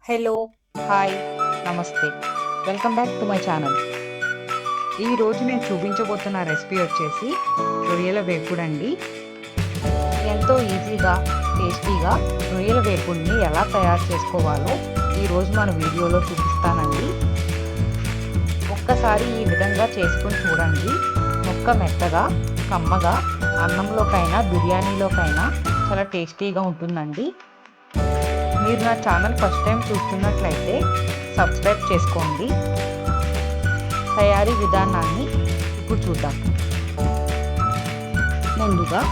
Hello, hi, నమస్తే. Welcome back to my channel. ఈరోజు నేను చూపించబోతున్న రెసిపీ వచ్చేసి రొయ్యల వేపుడండి. ఎంతో ఈజీగా, టేస్టీగా రొయ్యల వేపుడిని ఎలా తయారు చేసుకోవాలో ఈరోజు మన వీడియోలో చూపిస్తానండి. ఒక్కసారి ఈ విధంగా చేసుకొని చూడండి. ముక్క మెత్తగా, కమ్మగా అన్నంలోకైనా బిర్యానీలోకైనా చాలా టేస్టీగా ఉంటుందండి. మీరు నా ఛానల్ ఫస్ట్ టైం చూస్తున్నట్లయితే సబ్స్క్రైబ్ చేసుకోండి. తయారీ విధానాన్ని ఇప్పుడు చూద్దాం. ముందుగా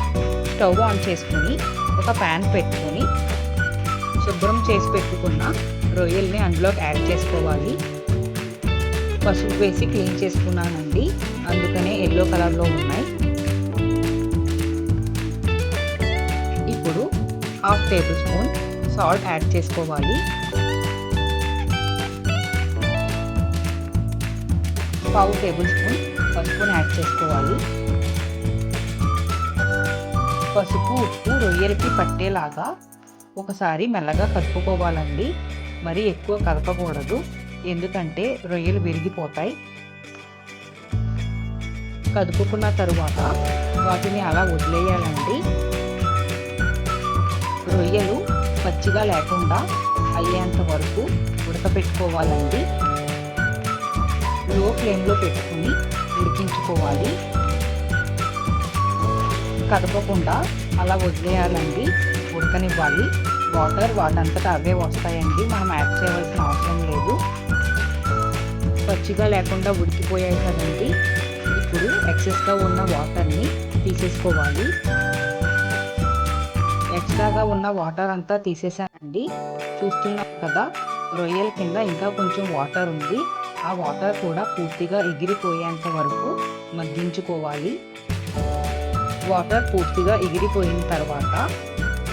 స్టవ్ ఆన్ చేసుకొని ఒక ప్యాన్ పెట్టుకొని శుభ్రం చేసి పెట్టుకున్న రొయ్యల్ని అందులోకి యాడ్ చేసుకోవాలి. పసుపు వేసి క్లీన్ చేసుకున్నానండి, అందుకనే ఎల్లో కలర్లో ఉన్నాయి. ఇప్పుడు 1/2 టేబుల్ స్పూన్ సాల్ట్ యాడ్ చేసుకోవాలి. 1/2 టేబుల్ స్పూన్ పసుపుని యాడ్ చేసుకోవాలి. పసుపు, ఉప్పు రొయ్యలకి పట్టేలాగా ఒకసారి మెల్లగా కలుపుకోవాలండి. మరి ఎక్కువ కలపకూడదు, ఎందుకంటే రొయ్యలు విరిగిపోతాయి. కదుపుకున్న తరువాత వాటిని అలా వదిలేయాలండి. రొయ్యలు పచ్చిగా లేకుండా అయ్యేంత వరకు ఉడకపెట్టుకోవాలండి. లో ఫ్లేమ్లో పెట్టుకుని ఉడికించుకోవాలి. కదపకుండా అలా వదిలేయాలండి, ఉడకనివ్వాలి. వాటర్ వాటంతటా అవే వస్తాయండి, మనం యాడ్ చేయవలసిన అవసరం లేదు. పచ్చిగా లేకుండా ఉడికిపోయాయి కదండి. ఇప్పుడు ఎక్సెస్గా ఉన్న వాటర్ని తీసేసుకోవాలి. ఎక్స్ట్రాగా ఉన్న వాటర్ అంతా తీసేసానండి. చూస్తున్నాం కదా, రొయ్యల కింద ఇంకా కొంచెం వాటర్ ఉంది. ఆ వాటర్ కూడా పూర్తిగా ఎగిరిపోయేంత వరకు మగ్గించుకోవాలి. వాటర్ పూర్తిగా ఎగిరిపోయిన తర్వాత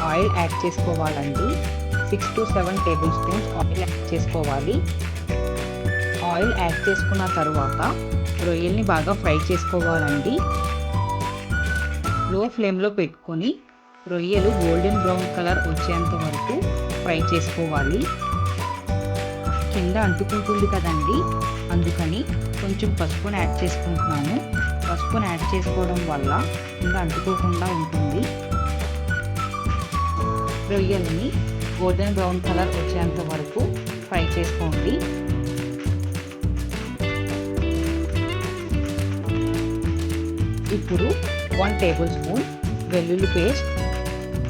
ఆయిల్ యాడ్ చేసుకోవాలండి. 6 to 7 table spoons oil add చేసుకోవాలి. ఆయిల్ యాడ్ చేసుకున్న తర్వాత రొయ్యల్ని బాగా ఫ్రై చేసుకోవాలండి. లో ఫ్లేమ్లో పెట్టుకొని రొయ్యలు గోల్డెన్ బ్రౌన్ కలర్ వచ్చేంత వరకు ఫ్రై చేసుకోవాలి. కింద అంటుకుంటుంది కదండి, అందుకని కొంచెం పసుపుని యాడ్ చేసుకుంటున్నాను. పసుపుని యాడ్ చేసుకోవడం వల్ల కింద అంటుకోకుండా ఉంటుంది. రొయ్యలని గోల్డెన్ బ్రౌన్ కలర్ వచ్చేంత వరకు ఫ్రై చేసుకోండి. ఇప్పుడు 1 టేబుల్ స్పూన్ వెల్లుల్లి పేస్ట్,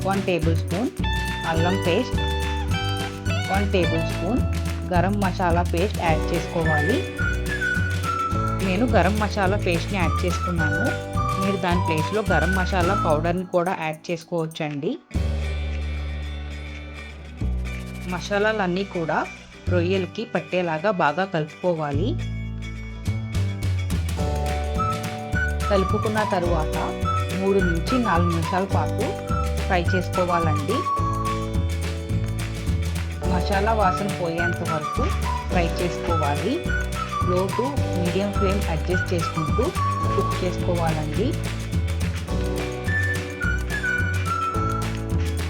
1 టేబుల్ స్పూన్ అల్లం paste, 1 tablespoon garam masala paste add చేసుకోవాలి. నేను గరం మసాలా పేస్ట్ని యాడ్ చేసుకున్నాను. మీరు దాని ప్లేస్లో గరం మసాలా పౌడర్ని కూడా యాడ్ చేసుకోవచ్చండి. మసాలాలన్నీ కూడా రొయ్యలకి పట్టేలాగా బాగా కలుపుకోవాలి. కలుపుకున్న తరువాత 3 నుంచి 4 నిమిషాల పాటు ఫ్రై చేసుకోవాలండి. మసాలా వాసన పోయేంత వరకు ఫ్రై చేసుకోవాలి. లో టు మీడియం ఫ్లేమ్ అడ్జస్ట్ చేసుకుంటూ కుక్ చేసుకోవాలండి.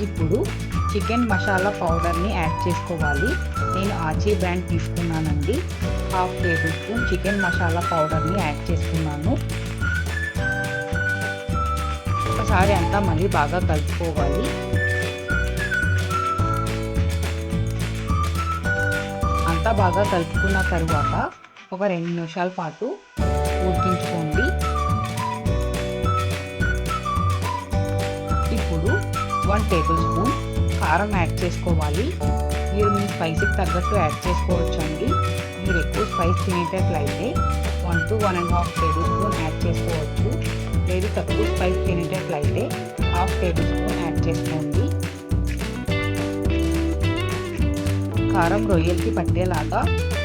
ఇప్పుడు చికెన్ మసాలా పౌడర్ని యాడ్ చేసుకోవాలి. నేను ఆచీ బ్రాండ్ తీసుకున్నానండి. 1/2 టేబుల్ స్పూన్ చికెన్ మసాలా పౌడర్ని యాడ్ చేసుకున్నాను. ఒకసారి అంతా మళ్ళీ బాగా కలుపుకోవాలి. అంతా బాగా కలుపుకున్న తరువాత ఒక 2 నిమిషాల పాటు ఉడికించుకోండి. ఇప్పుడు 1 టేబుల్ స్పూన్ కారం యాడ్ చేసుకోవాలి. మీరు మీ స్పైసీకి తగ్గట్టు యాడ్ చేసుకోవచ్చండి. మీరు ఎక్కువ స్పైస్ తినేటట్లయితే 1 to 1.5 టేబుల్ స్పూన్ యాడ్ చేసుకోవచ్చు. లేదు తక్కువ స్పైస్ తినేటట్లయితే 1/2 టేబుల్ స్పూన్ యాడ్ చేసుకోండి. కారం రొయ్యలకి పట్టేలాగా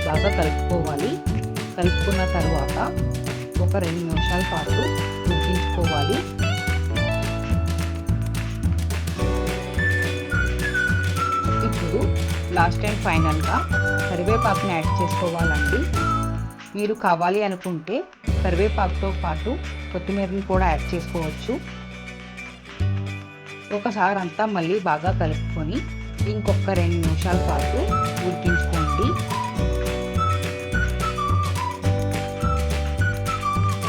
బాగా కలుపుకోవాలి. కలుపుకున్న తర్వాత ఒక 2 నిమిషాల పాటు ఉడికించుకోవాలి. ఇప్పుడు లాస్ట్ అండ్ ఫైనల్గా కరివేపాకుని యాడ్ చేసుకోవాలండి. మీరు కావాలి అనుకుంటే కరివేపాకుతో పాటు కొత్తిమీరని కూడా యాడ్ చేసుకోవచ్చు. ఒకసారి అంతా మళ్ళీ బాగా కలుపుకొని ఇంకొక 2 నిమిషాల పాటు ఉడికించుకోండి.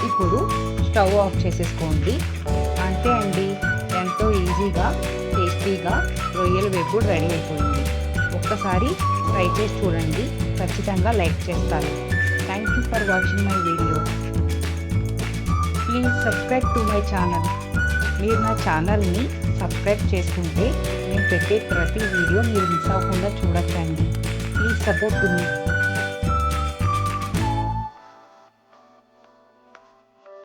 ఇప్పుడు స్టవ్ ఆఫ్ చేసేసుకోండి. అంతే అండి, ఎంతో ఈజీగా టేస్టీగా రొయ్యల వేపుడు రెడీ అయిపోయింది. ఒక్కసారి ట్రై చేసి చూడండి, ఖచ్చితంగా లైక్ చేస్తారు. Thank you for watching my video. Please subscribe to my channel. మీరు నా ఛానల్ని సబ్స్క్రైబ్ చేసుకుంటే నేను పెట్టే ప్రతి వీడియో మీరు మిస్ అవ్వకుండా చూడొచ్చండి. Please support to me.